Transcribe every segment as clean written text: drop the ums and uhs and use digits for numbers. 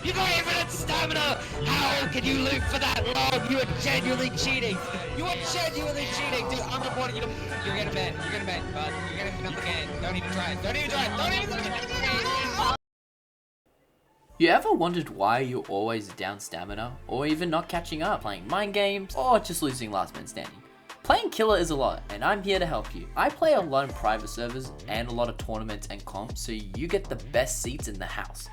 You got infinite stamina! How can you live for that long? You are genuinely cheating! You are genuinely cheating! Dude, I'm reporting you to... You're gonna ban, but you're gonna become the game. Don't even try it. Don't even try it. Don't even try it! You ever wondered why you're always down stamina, or even not catching up, playing mind games, or just losing last man standing? Playing killer is a lot, and I'm here to help you. I play a lot in private servers and a lot of tournaments and comps, so you get the best seats in the house.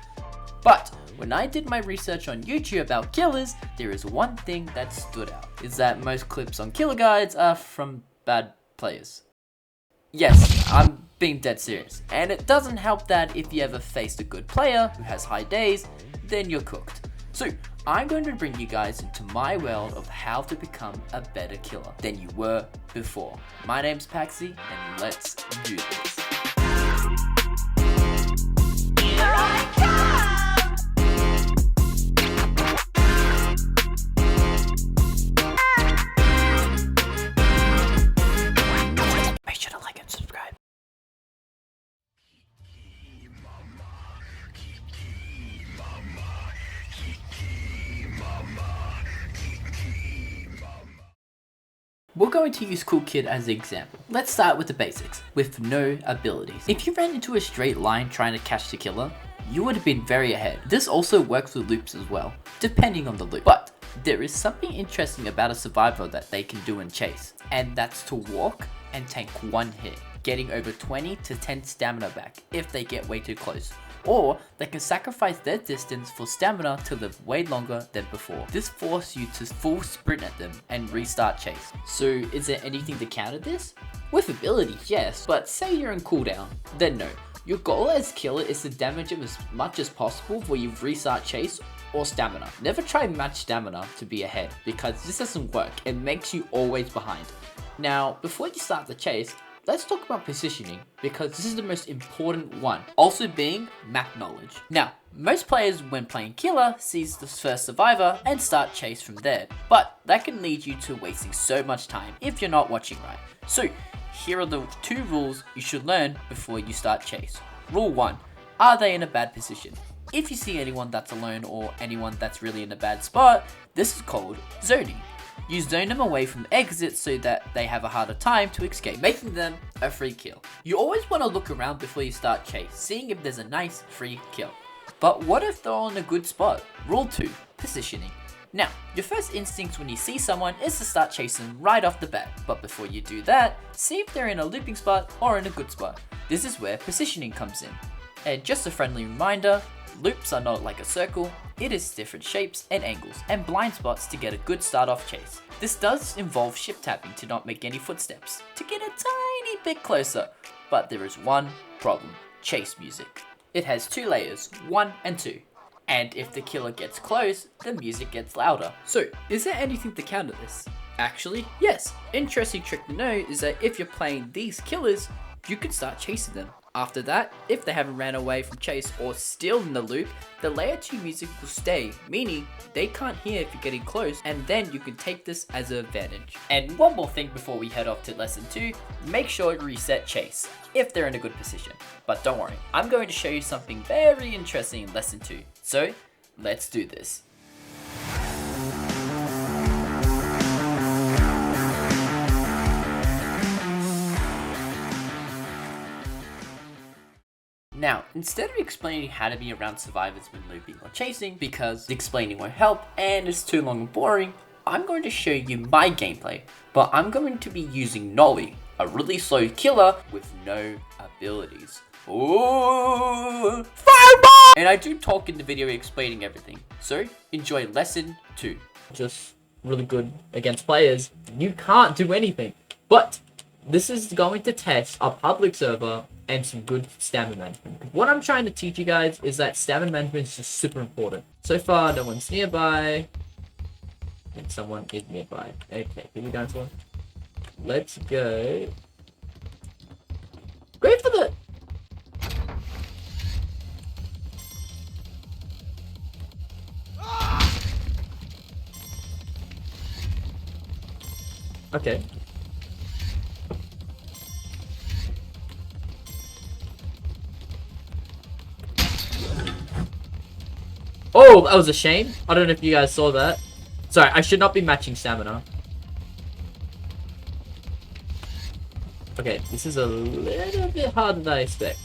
But when I did my research on YouTube about killers, there is one thing that stood out, is that most clips on killer guides are from bad players. Yes, I'm being dead serious, and it doesn't help that if you ever faced a good player who has high days, then you're cooked. So I'm going to bring you guys into my world of how to become a better killer than you were before. My name's Paxi, and let's do this. Make sure to like and subscribe. We're going to use Cool Kid as the example. Let's start with the basics, with no abilities. If you ran into a straight line trying to catch the killer, you would have been very ahead. This also works with loops as well, depending on the loop. But there is something interesting about a survivor that they can do in Chase, and that's to walk and tank one hit, getting over 20 to 10 stamina back if they get way too close. Or they can sacrifice their distance for stamina to live way longer than before. This forces you to full sprint at them and restart Chase. So is there anything to counter this? With abilities, yes, but say you're in cooldown, then no. Your goal as killer is to damage him as much as possible before you restart Chase or stamina. Never try match stamina to be ahead, because this doesn't work. It makes you always behind. Now, before you start the chase, let's talk about positioning, because this is the most important one, also being map knowledge. Now, most players when playing killer sees the first survivor and start chase from there, but that can lead you to wasting so much time if you're not watching right. So here are the 2 rules you should learn before you start chase. Rule 1, are they in a bad position? If you see anyone that's alone or anyone that's really in a bad spot, this is called zoning. You zone them away from exits so that they have a harder time to escape, making them a free kill. You always want to look around before you start chase, seeing if there's a nice free kill. But what if they're on a good spot? Rule 2, positioning. Now, your first instinct when you see someone is to start chasing right off the bat, but before you do that, see if they're in a looping spot or in a good spot. This is where positioning comes in. And just a friendly reminder, loops are not like a circle, it is different shapes and angles and blind spots to get a good start off chase. This does involve ship tapping to not make any footsteps, to get a tiny bit closer, but there is one problem, chase music. It has 2 layers, 1 and 2, and if the killer gets close, the music gets louder. So, is there anything to counter this? Actually, yes. Interesting trick to know is that if you're playing these killers, you can start chasing them. After that, if they haven't ran away from chase or still in the loop, the layer 2 music will stay, meaning they can't hear if you're getting close, and then you can take this as an advantage. And one more thing before we head off to lesson 2, make sure to reset chase, if they're in a good position. But don't worry, I'm going to show you something very interesting in lesson 2. So, let's do this. Now, instead of explaining how to be around survivors when looping or chasing, because explaining won't help and it's too long and boring, I'm going to show you my gameplay, but I'm going to be using Nolly, a really slow killer with no abilities. Ooh, fireball! And I do talk in the video explaining everything, so enjoy lesson 2. Just really good against players, you can't do anything. But this is going to test a public server and some good stamina management. What I'm trying to teach you guys is that stamina management is just super important. So far, no one's nearby. And someone is nearby. Okay, here we go, someone. Let's go. Great for the... Okay. Oh, that was a shame. I don't know if you guys saw that. Sorry, I should not be matching stamina. Okay, this is a little bit harder than I expect.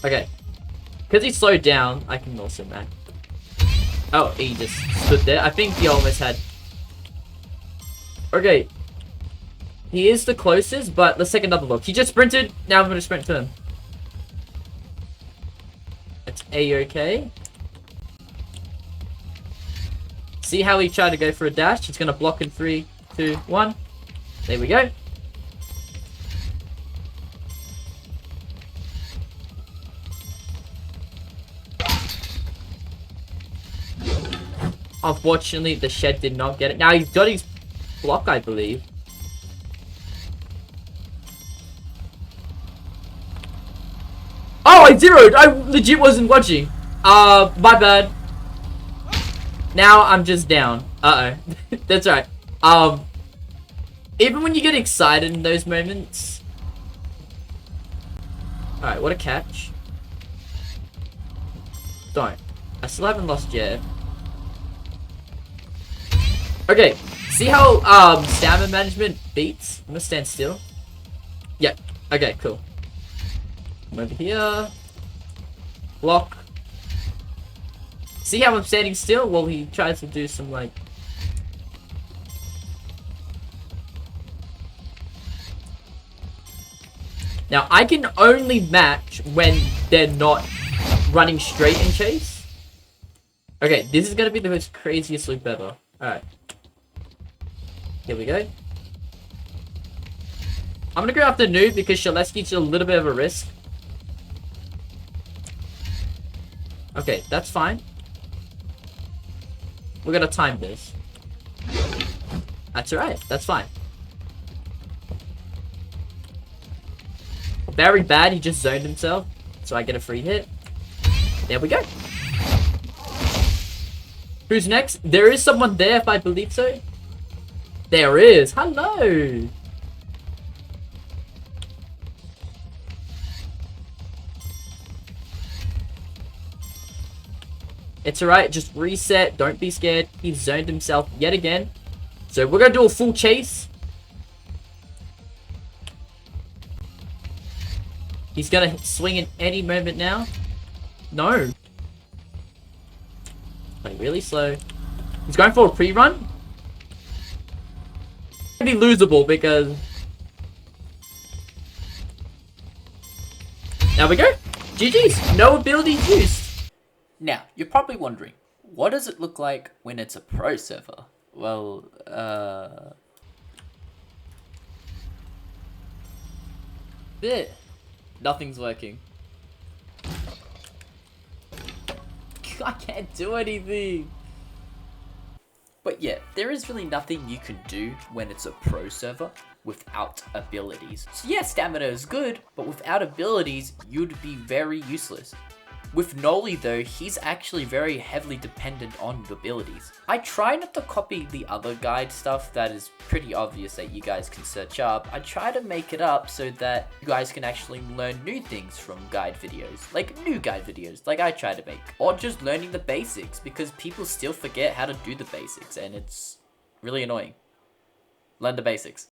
Okay. Because he slowed down, I can also match. Oh, he just stood there. I think he almost had... Okay. He is the closest, but let's take another look. He just sprinted. Now I'm going to sprint to him. It's A-okay. See how he tried to go for a dash? He's going to block in 3, 2, 1. There we go. Unfortunately, the shed did not get it. Now, he got his block, I believe. Oh, I zeroed! I legit wasn't watching. My bad. Now, I'm just down. Uh-oh. That's right. Even when you get excited in those moments... Alright, what a catch. Don't. I still haven't lost yet. Okay, see how stamina management beats? I'm gonna stand still. Yep. Okay, cool. Come over here. Block. See how I'm standing still while he tries to do some like... Now I can only match when they're not running straight in chase. Okay, this is gonna be the most craziest loop ever. Alright. Here we go. I'm gonna go after Noob because Shaleski's a little bit of a risk. Okay, that's fine. We're gonna time this. That's alright, that's fine. Very bad, he just zoned himself. So I get a free hit. There we go. Who's next? There is someone there if I believe so. There is. Hello. It's alright. Just reset. Don't be scared. He zoned himself yet again. So we're going to do a full chase. He's going to swing in any moment now. No. Like really slow. He's going for a pre-run. Be losable because there we go. GG's. No abilities used. Now, you're probably wondering, what does it look like when it's a pro server? Well, nothing's working. I can't do anything. But yeah, there is really nothing you can do when it's a pro server without abilities. So yeah, stamina is good, but without abilities, you'd be very useless. With Noli though, he's actually very heavily dependent on abilities. I try not to copy the other guide stuff that is pretty obvious that you guys can search up. I try to make it up so that you guys can actually learn new things from guide videos. Like new guide videos, like I try to make. Or just learning the basics, because people still forget how to do the basics and it's really annoying. Learn the basics.